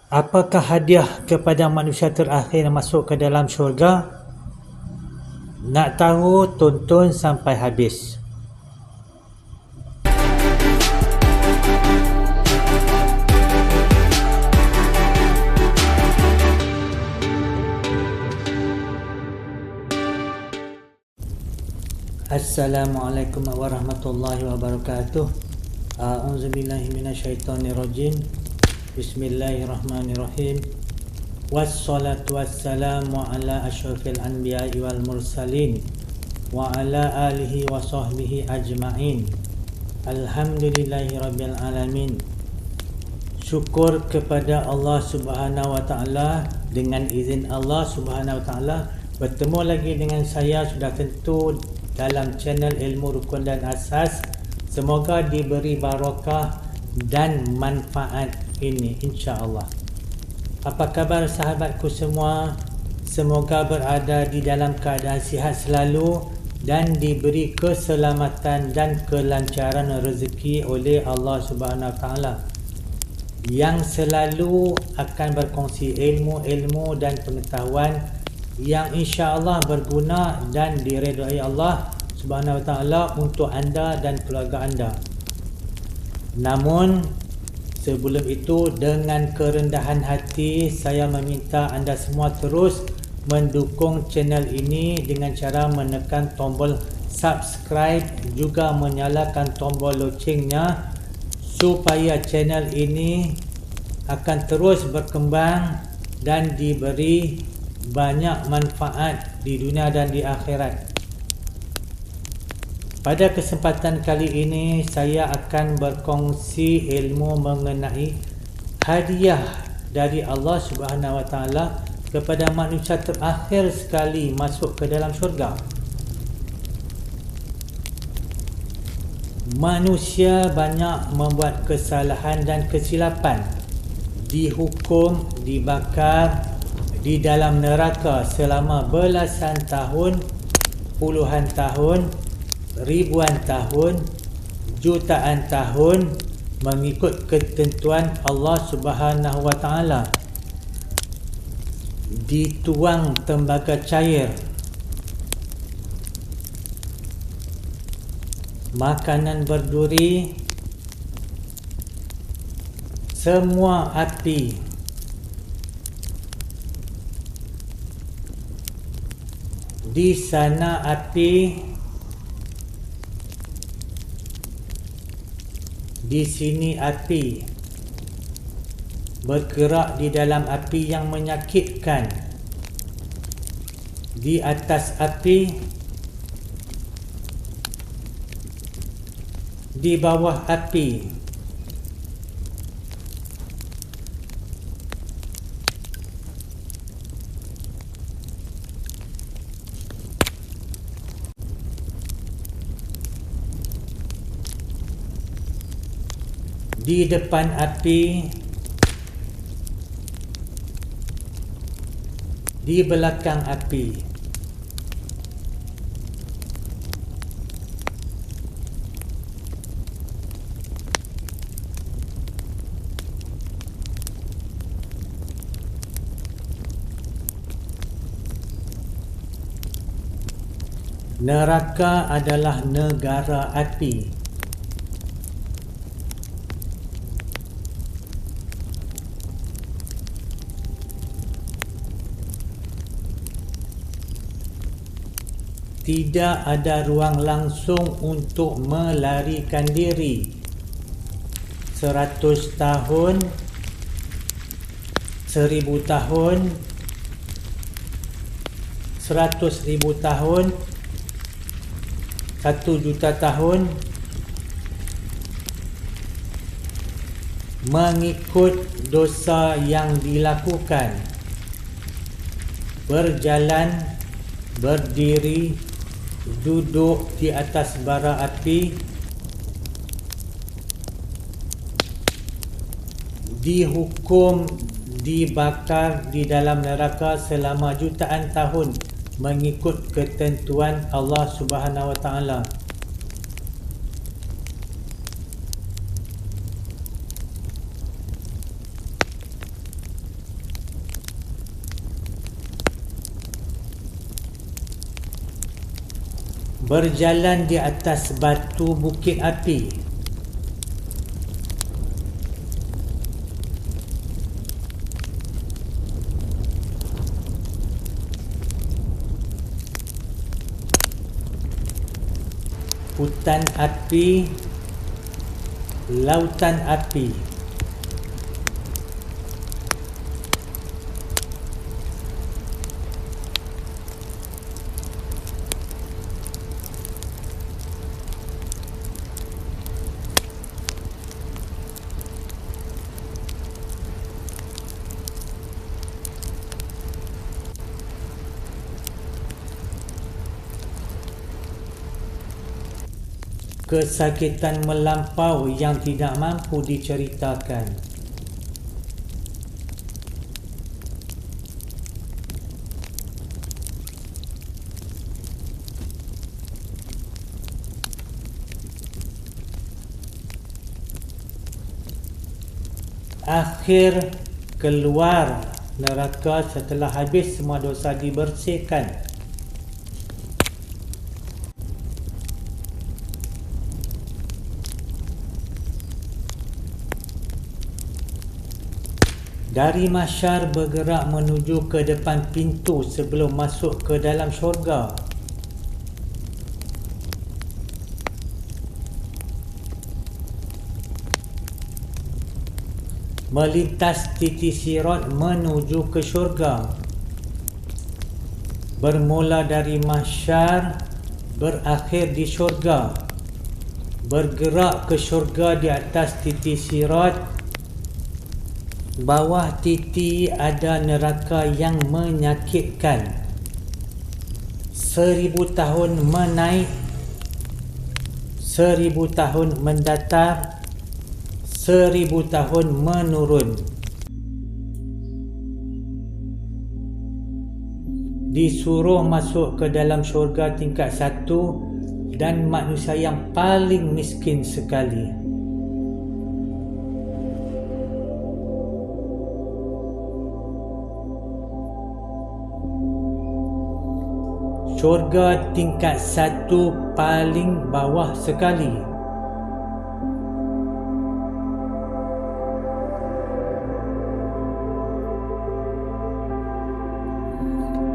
Apakah hadiah kepada manusia terakhir yang masuk ke dalam syurga? Nak tahu, tonton sampai habis. Assalamualaikum warahmatullahi wabarakatuh. A'udzubillahi minasyaitonirrajim. Bismillahirrahmanirrahim. Wassalatu wassalamu ala asyrafil anbiya'i wal mursalin wa ala alihi wa sahbihi ajma'in. Alhamdulillahi rabbil alamin. Syukur kepada Allah Subhanahu wa taala. Dengan izin Allah Subhanahu wa taala, bertemu lagi dengan saya sudah tentu dalam channel Ilmu Rukun dan Asas. Semoga diberi barakah dan manfaat ini, insya-Allah. Apa khabar sahabatku semua? Semoga berada di dalam keadaan sihat selalu dan diberi keselamatan dan kelancaran rezeki oleh Allah Subhanahu Wa Taala, yang selalu akan berkongsi ilmu-ilmu dan pengetahuan yang insya-Allah berguna dan diredai Allah Subhanahu Wa Taala untuk anda dan keluarga anda. Namun sebelum itu, dengan kerendahan hati saya meminta anda semua terus mendukung channel ini dengan cara menekan tombol subscribe, juga menyalakan tombol locengnya, supaya channel ini akan terus berkembang dan diberi banyak manfaat di dunia dan di akhirat. Pada kesempatan kali ini saya akan berkongsi ilmu mengenai hadiah dari Allah Subhanahu Wa Taala kepada manusia terakhir sekali masuk ke dalam syurga. Manusia banyak membuat kesalahan dan kesilapan, dihukum, dibakar di dalam neraka selama belasan tahun, puluhan tahun, ribuan tahun, jutaan tahun, mengikut ketentuan Allah Subhanahu Wa Taala. Dituang tembaga cair, makanan berduri, semua api, di sana api, di sini api, bergerak di dalam api yang menyakitkan, di atas api, di bawah api. Di depan api, di belakang api. Neraka adalah negara api. Tidak ada ruang langsung untuk melarikan diri. 100 tahun, 1000 tahun, 100,000 tahun, 1,000,000 tahun, mengikut dosa yang dilakukan. Berjalan, berdiri, duduk di atas bara api, dihukum, dibakar di dalam neraka selama jutaan tahun mengikut ketentuan Allah Subhanahu Wa Taala. berjalan di atas batu bukit api, hutan api, lautan api, kesakitan melampau yang tidak mampu diceritakan, akhir keluar neraka setelah habis semua dosa dibersihkan, dari mahsyar bergerak menuju ke depan pintu sebelum masuk ke dalam syurga. Melintas titi sirat menuju ke syurga. Bermula dari mahsyar, berakhir di syurga. Bergerak ke syurga di atas titi sirat. Bawah titi ada neraka yang menyakitkan. 1000 tahun menaik, 1000 tahun mendatar, 1000 tahun menurun. Disuruh masuk ke dalam syurga tingkat 1 dan manusia yang paling miskin sekali. Syurga tingkat 1 paling bawah sekali.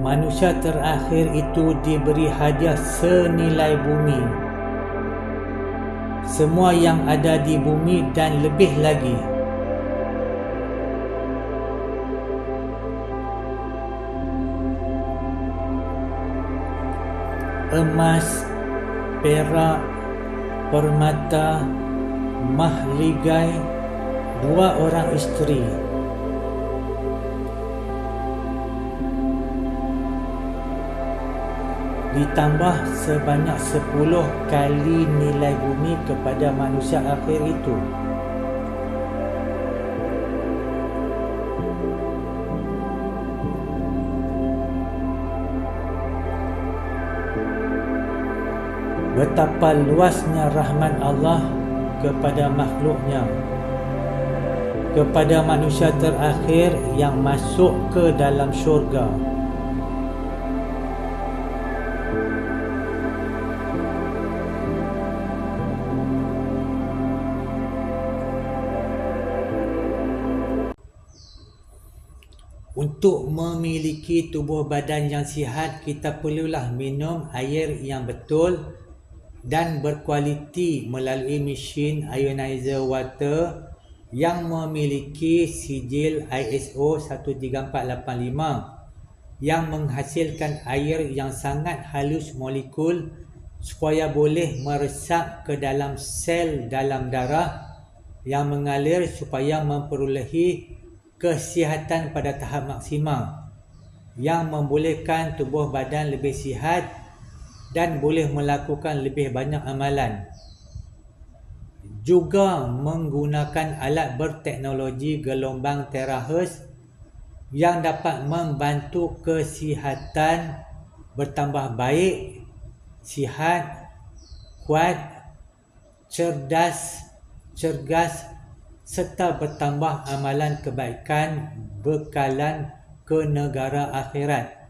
Manusia terakhir itu diberi hadiah senilai bumi. Semua yang ada di bumi dan lebih lagi. Emas, perak, permata, mahligai, 2 orang isteri. Ditambah sebanyak 10 kali nilai bumi kepada manusia akhir itu. Betapa luasnya rahmat Allah kepada makhluknya, kepada manusia terakhir yang masuk ke dalam syurga. Untuk memiliki tubuh badan yang sihat, kita perlulah minum air yang betul dan berkualiti melalui mesin ionizer water yang memiliki sijil ISO 13485 yang menghasilkan air yang sangat halus molekul supaya boleh meresap ke dalam sel dalam darah yang mengalir supaya memperolehi kesihatan pada tahap maksimal yang membolehkan tubuh badan lebih sihat dan boleh melakukan lebih banyak amalan. Juga menggunakan alat berteknologi gelombang terahertz yang dapat membantu kesihatan bertambah baik, sihat, kuat, cergas, serta bertambah amalan kebaikan bekalan ke negara akhirat.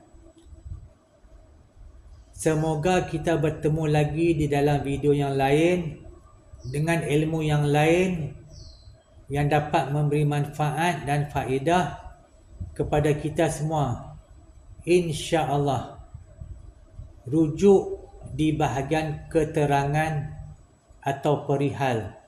Semoga kita bertemu lagi di dalam video yang lain dengan ilmu yang lain yang dapat memberi manfaat dan faedah kepada kita semua. InsyaAllah. Rujuk di bahagian keterangan atau perihal